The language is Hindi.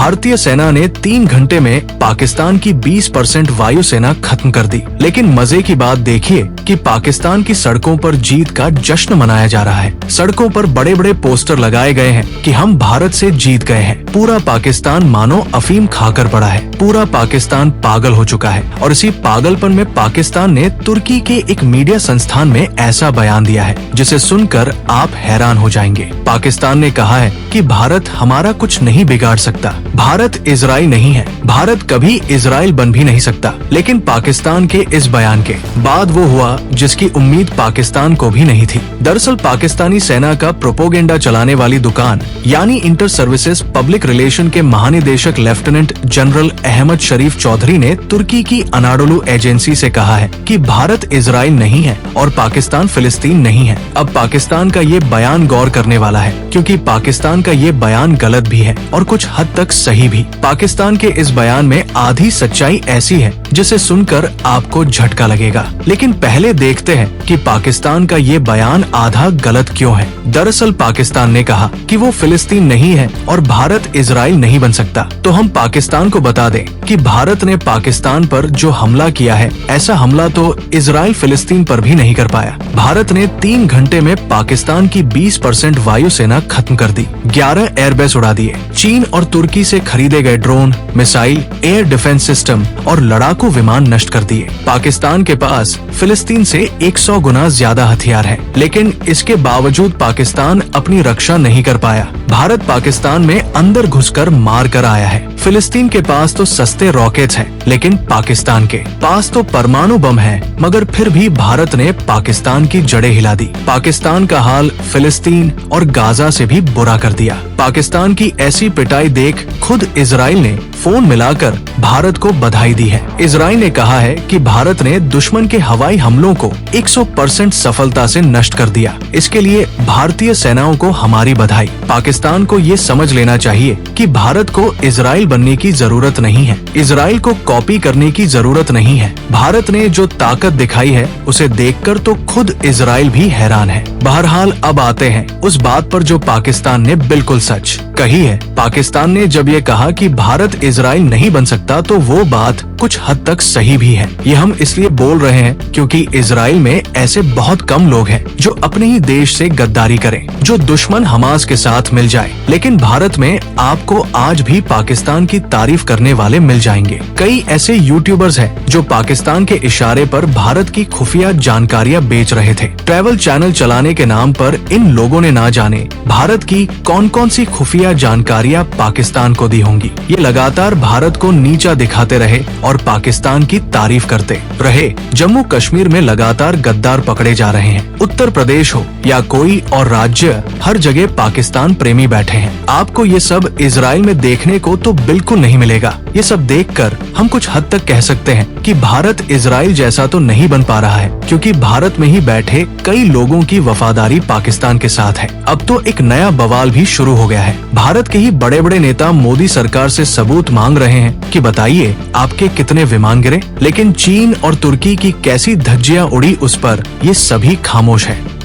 भारतीय सेना ने 3 घंटे में पाकिस्तान की 20% वायुसेना खत्म कर दी। लेकिन मजे की बात देखिए कि पाकिस्तान की सड़कों पर जीत का जश्न मनाया जा रहा है। सड़कों पर बड़े बड़े पोस्टर लगाए गए हैं कि हम भारत से जीत गए हैं। पूरा पाकिस्तान मानो अफीम खाकर पड़ा है। पूरा पाकिस्तान पागल हो चुका है और इसी पागलपन में पाकिस्तान ने तुर्की के एक मीडिया संस्थान में ऐसा बयान दिया है जिसे सुनकर आप हैरान हो जाएंगे। पाकिस्तान ने कहा है कि भारत हमारा कुछ नहीं बिगाड़ सकता। भारत इजराइल नहीं है। भारत कभी इजराइल बन भी नहीं सकता। लेकिन पाकिस्तान के इस बयान के बाद वो हुआ जिसकी उम्मीद पाकिस्तान को भी नहीं थी। दरअसल पाकिस्तानी सेना का प्रोपोगेंडा चलाने वाली दुकान यानी इंटर सर्विसेज पब्लिक रिलेशन के महानिदेशक लेफ्टिनेंट जनरल अहमद शरीफ चौधरी ने तुर्की की अनाडोलू एजेंसी से कहा है कि भारत इजराइल नहीं है और पाकिस्तान फिलिस्तीन नहीं है। अब पाकिस्तान का ये बयान गौर करने वाला है क्योंकि पाकिस्तान का ये बयान गलत भी है और कुछ हद तक सही भी। पाकिस्तान के इस बयान में आधी सच्चाई ऐसी है जिसे सुनकर आपको झटका लगेगा। लेकिन पहले देखते हैं कि पाकिस्तान का ये बयान आधा गलत क्यों है। दरअसल पाकिस्तान ने कहा कि वो फिलिस्तीन नहीं है और भारत इजराइल नहीं बन सकता। तो हम पाकिस्तान को बता दें कि भारत ने पाकिस्तान पर जो हमला किया है ऐसा हमला तो इजराइल फिलिस्तीन पर भी नहीं कर पाया। भारत ने 3 घंटे में पाकिस्तान की 20% वायुसेना खत्म कर दी। 11 एयरबेस उड़ा दिए। चीन और तुर्की से खरीदे गए drone, missile, air defence system और लड़ाकू विमान नष्ट कर दिए। पाकिस्तान के पास फिलिस्तीन से 100 गुना ज्यादा हथियार है, लेकिन इसके बावजूद पाकिस्तान अपनी रक्षा नहीं कर पाया। भारत पाकिस्तान में अंदर घुसकर मार कर आया है। फिलिस्तीन के पास तो सस्ते रॉकेट्स हैं, लेकिन पाकिस्तान के पास तो परमाणु बम है, मगर फिर भी भारत ने पाकिस्तान की जड़ें हिला दी। पाकिस्तान का हाल फिलिस्तीन और गाजा से भी बुरा कर दिया। पाकिस्तान की ऐसी पिटाई देख खुद इजराइल ने फोन मिलाकर भारत को बधाई दी है। इजराइल ने कहा है कि भारत ने दुश्मन के हवाई हमलों को 100% सफलता से नष्ट कर दिया। इसके लिए भारतीय सेनाओं को हमारी बधाई। पाकिस्तान को ये समझ लेना चाहिए कि भारत को इजराइल बनने की जरूरत नहीं है। इजराइल को कॉपी करने की जरूरत नहीं है। भारत ने जो ताकत दिखाई है उसे देखकर तो खुद इजराइल भी हैरान है। बहरहाल अब आते हैं उस बात पर जो पाकिस्तान ने बिल्कुल सच कही है। पाकिस्तान ने जब ये कहा कि भारत इजराइल नहीं बन सकता तो वो बात कुछ हद तक सही भी है। ये हम इसलिए बोल रहे हैं क्योंकि इजराइल में ऐसे बहुत कम लोग हैं जो अपने ही देश से गद्दारी करें, जो दुश्मन हमास के साथ मिल जाए। लेकिन भारत में आपको आज भी पाकिस्तान की तारीफ करने वाले मिल जाएंगे। कई ऐसे यूट्यूबर्स हैं जो पाकिस्तान के इशारे पर भारत की खुफिया जानकारियां बेच रहे थे। ट्रैवल चैनल चलाने के नाम पर इन लोगों ने ना जाने भारत की कौन कौन सी खुफिया जानकारियां पाकिस्तान को दी होंगी। ये लगातार भारत को नीचा दिखाते रहे और पाकिस्तान की तारीफ करते रहे। जम्मू कश्मीर में लगातार गद्दार पकड़े जा रहे हैं। उत्तर प्रदेश हो या कोई और राज्य, हर जगह पाकिस्तान प्रेमी बैठे हैं। आपको ये सब इजराइल में देखने को तो बिल्कुल नहीं मिलेगा। ये सब देखकर हम कुछ हद तक कह सकते हैं कि भारत इजराइल जैसा तो नहीं बन पा रहा है, क्योंकि भारत में ही बैठे कई लोगों की वफादारी पाकिस्तान के साथ है। अब तो एक नया बवाल भी शुरू हो गया है। भारत के ही बड़े बड़े नेता मोदी सरकार से सबूत मांग रहे हैं कि बताइए आपके कितने विमान गिरे, लेकिन चीन और तुर्की की कैसी धज्जियां उड़ी उस पर ये सभी खामोश है।